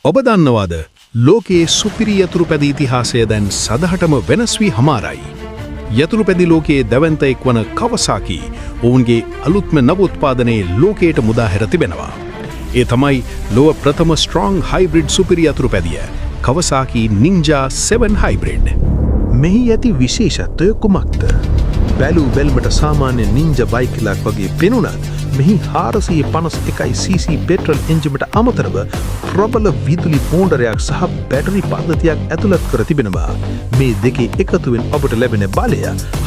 ඔබ දන්නවාද ලෝකයේ සුපිරි යතුරුපැදි ඉතිහාසය දැන් සදහටම වෙනස් වී හමාරයි. යතුරුපැදි ලෝකයේ දැවැන්තයෙක් වන කවසාකි ඔවුන්ගේ අලුත්ම නව උත්පාදනයේ ලෝකයට මුදා හැර තිබෙනවා. ඒ තමයි ලොව ප්‍රථම ස්ට්‍රෝං හයිබ්‍රිඩ් සුපිරි යතුරුපැදිය කවසාකි නින්ජා 7 හයිබ්‍රිඩ්. මෙහි ඇති විශේෂත්වය කුමක්ද? බැලූ බැල්මට සාමාන්‍ය නින්ජා බයිකලක් වගේ පෙනුනත් මෙහි 451cc පෙට්‍රල් එන්ජිමට අමතරව ප්‍රබල විදුලි පෝණ්ඩරයක් සහ බැටරි පද්ධතියක් ඇතුළත් කර තිබෙනවා. මේ දෙකේ එකතුවෙන් ඔබට ලැබෙන බලය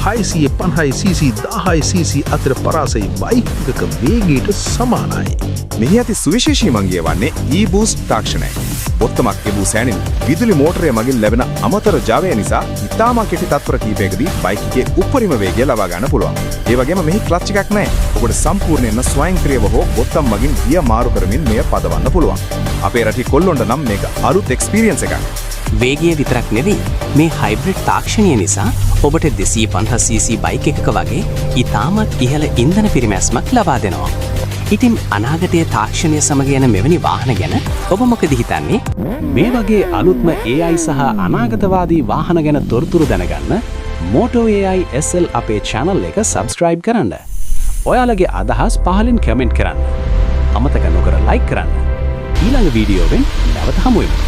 650cc 1000cc අතර පරාසයි බයික් එකක වේගයට සමානයි. මෙහි ඇති සුවිශේෂී මංගිය වන්නේ e-boost තාක්ෂණයයි. බොත්තමක් එබූ සෑනින් විදුලි මෝටරය මගින් ලැබෙන අමතර ජවය නිසා ඉතාමා කෙටි තත්පර කිහිපයකදී බයික් එකේ උපරිම වේගය ලබා ගන්න පුළුවන්. ඒ වගේම මෙහි ක්ලච් එකක් නැහැ. ඔබට සම්පූර්ණයෙන්ම ස්වයංක්‍රීයව හෝ බොත්තම් මගින් ගිය මාරු කරමින් මෙය පදවන්න පුළුවන්. අපේ රටේ කොල්ලොන්ට නම් මේක අලුත් එක්ස්පීරියන්ස් එකක්. වේගය විතරක් නෙවෙයි මේ හයිබ්‍රිඩ් තාක්ෂණය නිසා ඔබට 250cc බයික් එකක වගේ ඉතාමත් ඉහළ ඉන්ධන පිරිමැස්මක් ලබා දෙනවා. ඉතින් අනාගතයේ තාක්ෂණය සමග යන මෙවැනි වාහන ගැන ඔබ මොකද හිතන්නේ? මේ වගේ අලුත්ම AI සහ අනාගතවාදී වාහන ගැන තොරතුරු දැනගන්න Moto AI SL අපේ channel එක subscribe කරන්න. ඔයාලගේ අදහස් පහලින් කමෙන්ට් කරන්න. අමතක නොකර like කරන්න. ඊළඟ වීඩියෝවෙන් නැවත හමු වෙමු.